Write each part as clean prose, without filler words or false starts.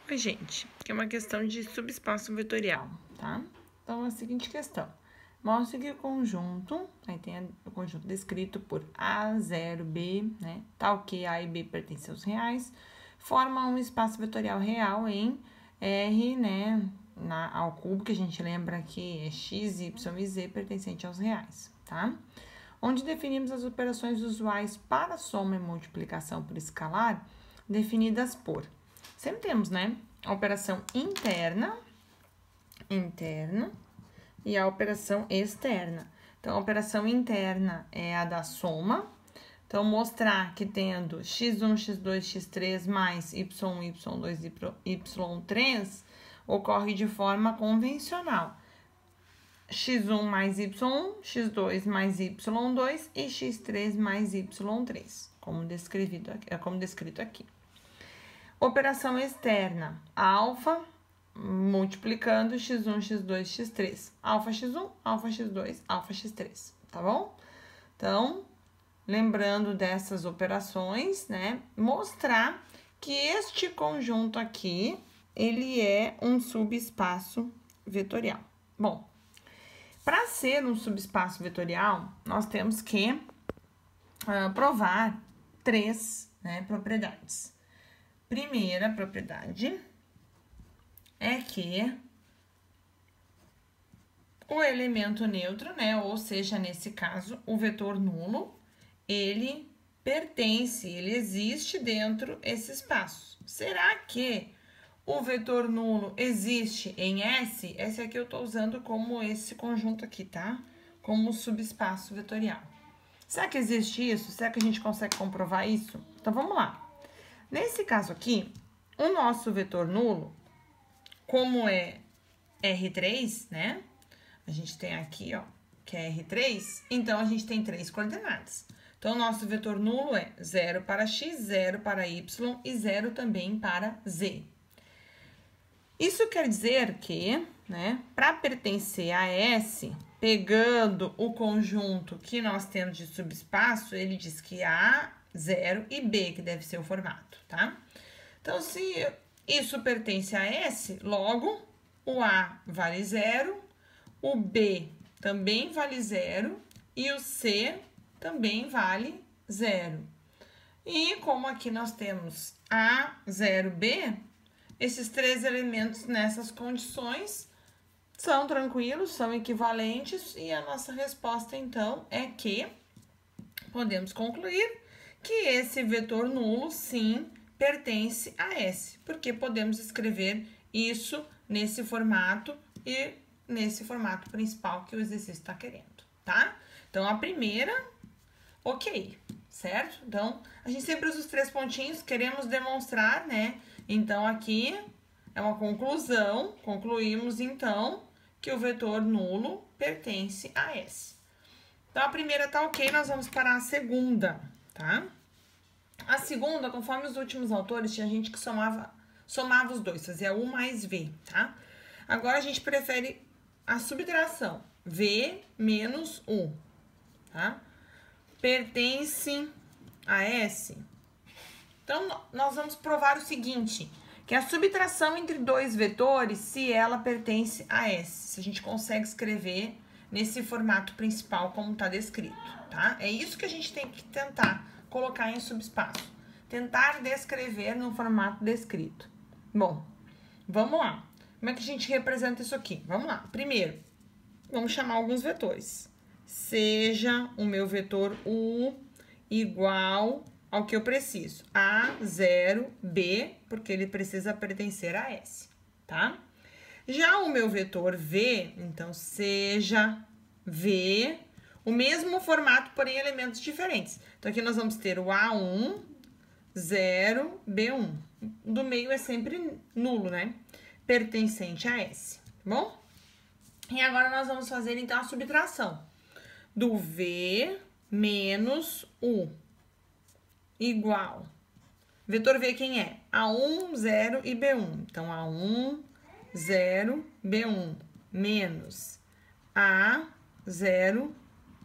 Oi, gente, que é uma questão de subespaço vetorial, tá? Então, é a seguinte questão. Mostre que o conjunto, aí tem o conjunto descrito por A, 0, B, né? Tal que A e B pertencem aos reais, forma um espaço vetorial real em R, né? Ao cubo, que a gente lembra que é X, Y e Z pertencente aos reais, tá? Onde definimos as operações usuais para soma e multiplicação por escalar, definidas por... Sempre temos, né? A operação interna e a operação externa. Então, a operação interna é a da soma. Então, mostrar que tendo x1, x2, x3 mais y1, y2 e y3 ocorre de forma convencional. x1 mais y1, x2 mais y2 e x3 mais y3, como descrito aqui. Operação externa, alfa multiplicando x1, x2, x3. Alfa x1, alfa x2, alfa x3, tá bom? Então, lembrando dessas operações, né? Mostrar que este conjunto aqui, ele é um subespaço vetorial. Bom, para ser um subespaço vetorial, nós temos que provar três, né, propriedades. Primeira propriedade é que o elemento neutro, né, ou seja, nesse caso, o vetor nulo, ele pertence, ele existe dentro desse espaço. Será que o vetor nulo existe em S? Esse aqui eu tô usando como esse conjunto aqui, tá? Como subespaço vetorial. Será que existe isso? Será que a gente consegue comprovar isso? Então, vamos lá. Nesse caso aqui, o nosso vetor nulo, como é R3, né? A gente tem aqui, ó, que é R3, então a gente tem três coordenadas. Então, o nosso vetor nulo é 0 para x, 0 para y e 0 também para z. Isso quer dizer que, né, para pertencer a S, pegando o conjunto que nós temos de subespaço, ele diz que A, 0 e B, que deve ser o formato, tá? Então, se isso pertence a S, logo, o A vale 0, o B também vale 0 e o C também vale 0. E como aqui nós temos A, 0, B, esses três elementos nessas condições são tranquilos, são equivalentes, e a nossa resposta, então, é que podemos concluir que esse vetor nulo, sim, pertence a S, porque podemos escrever isso nesse formato e nesse formato principal que o exercício está querendo, tá? Então, a primeira, ok, certo? Então, a gente sempre usa os três pontinhos, queremos demonstrar, né? Então, aqui é uma conclusão, concluímos, então, que o vetor nulo pertence a S. Então, a primeira tá ok, nós vamos para a segunda, tá? A segunda, conforme os últimos autores, tinha gente que somava os dois, fazia U mais V, tá? Agora, a gente prefere a subtração, V menos U, tá? Pertence a S. Então, nós vamos provar o seguinte, que a subtração entre dois vetores, se ela pertence a S, se a gente consegue escrever nesse formato principal como está descrito, tá? É isso que a gente tem que tentar colocar em subespaço. Tentar descrever no formato descrito. Bom, vamos lá. Como é que a gente representa isso aqui? Vamos lá. Primeiro, vamos chamar alguns vetores. Seja o meu vetor U igual ao que eu preciso. A, 0, B, porque ele precisa pertencer a S, tá? Já o meu vetor V, então, seja V, o mesmo formato, porém elementos diferentes. Então, aqui nós vamos ter o A1, 0, B1. Do meio é sempre nulo, né? Pertencente a S, tá bom? E agora nós vamos fazer, então, a subtração do V menos U igual. Vetor V quem é? A1, 0 e B1. Então, A1, 0, B1 menos A, 0,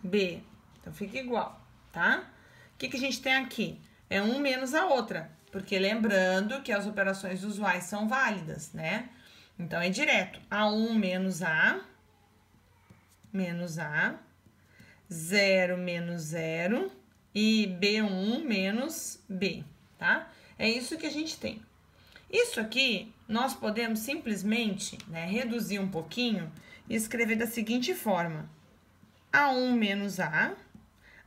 B. Então, fica igual, tá? O que a gente tem aqui? É um menos a outra. porque lembrando que as operações usuais são válidas, né? Então, é direto. A1 menos A, 0 menos 0 e B1 menos B, tá? É isso que a gente tem. Isso aqui, nós podemos simplesmente, né, reduzir um pouquinho e escrever da seguinte forma. A1 menos A,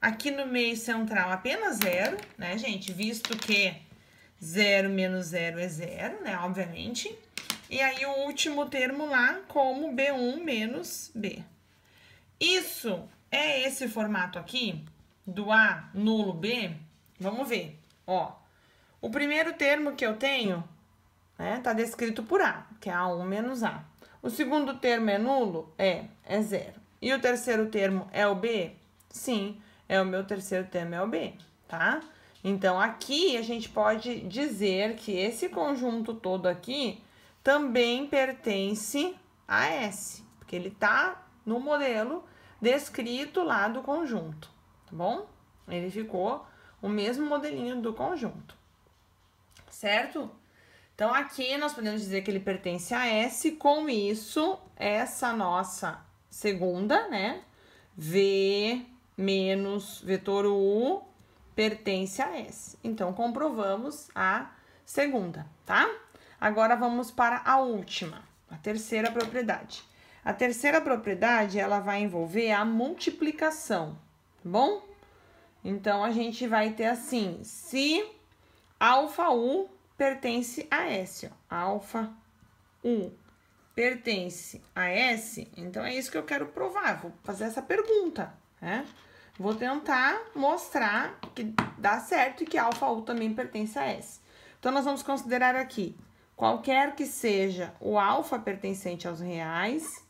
aqui no meio central apenas 0, né, gente? Visto que 0 menos 0 é 0, né, obviamente. E aí, o último termo lá como B1 menos B. Isso é esse formato aqui, do A nulo B? Vamos ver, ó. O primeiro termo que eu tenho, né, tá descrito por A, que é A1 menos A. O segundo termo é nulo? É 0. E o terceiro termo é o B? Sim, o meu terceiro termo é o B, tá? Então, aqui a gente pode dizer que esse conjunto todo aqui também pertence a S, porque ele tá no modelo descrito lá do conjunto, tá bom? Ele ficou o mesmo modelinho do conjunto, certo? Então, aqui nós podemos dizer que ele pertence a S, com isso, essa nossa segunda, né? V menos vetor U pertence a S. Então, comprovamos a segunda, tá? Agora, vamos para a última, a terceira propriedade. A terceira propriedade, ela vai envolver a multiplicação, tá bom? Então, a gente vai ter assim, se alfa U pertence a S, ó, alfa U pertence a S, então é isso que eu quero provar, vou fazer essa pergunta, né? Vou tentar mostrar que dá certo e que alfa U também pertence a S. Então, nós vamos considerar aqui, qualquer que seja o alfa pertencente aos reais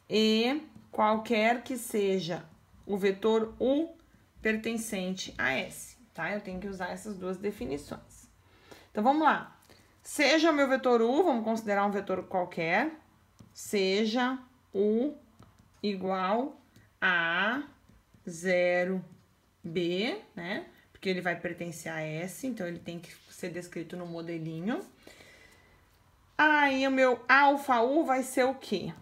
e qualquer que seja o vetor U pertencente a S, tá? Eu tenho que usar essas duas definições. Então, vamos lá. Seja o meu vetor U, vamos considerar um vetor qualquer, seja U igual a 0B, né? Porque ele vai pertencer a S, então ele tem que ser descrito no modelinho. Aí, o meu alfa U vai ser o quê?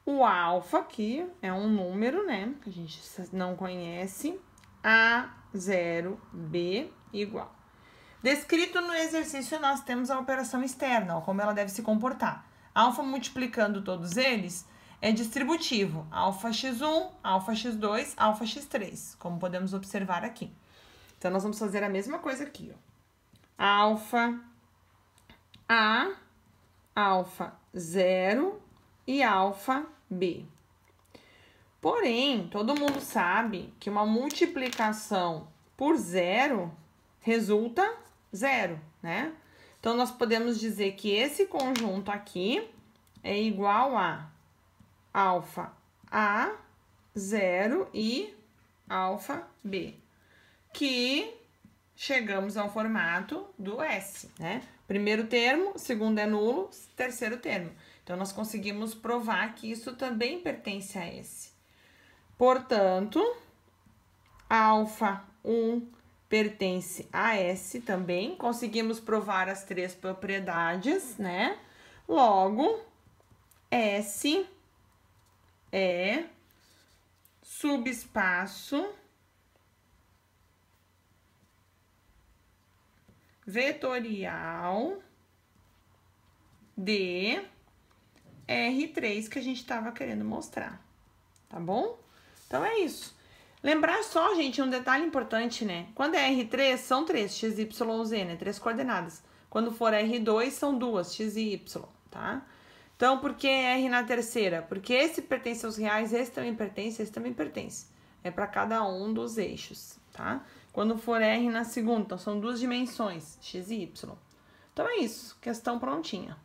O alfa aqui é um número, né? Que a gente não conhece. A0B igual. Descrito no exercício, nós temos a operação externa, ó, como ela deve se comportar. Alfa multiplicando todos eles é distributivo. Alfa x1, alfa x2, alfa x3, como podemos observar aqui. Então, nós vamos fazer a mesma coisa aqui, ó. Alfa A, alfa 0 e alfa B. Porém, todo mundo sabe que uma multiplicação por 0 resulta 0, né? Então, nós podemos dizer que esse conjunto aqui é igual a alfa A, 0 e alfa B, que chegamos ao formato do S, né? Primeiro termo, segundo é nulo, terceiro termo. Então, nós conseguimos provar que isso também pertence a S. Portanto, alfa 1 pertence a S também. Conseguimos provar as três propriedades, né? Logo, S é subespaço vetorial de R3 que a gente estava querendo mostrar, tá bom? Então, é isso. Lembrar só, gente, um detalhe importante, né? Quando é R3, são 3, x, y, z, né? 3 coordenadas. Quando for R2, são 2, x e y, tá? Então, por que R na terceira? Porque esse pertence aos reais, esse também pertence, esse também pertence. É para cada um dos eixos, tá? Quando for R na segunda, então são duas dimensões, x e y. Então, é isso. Questão prontinha.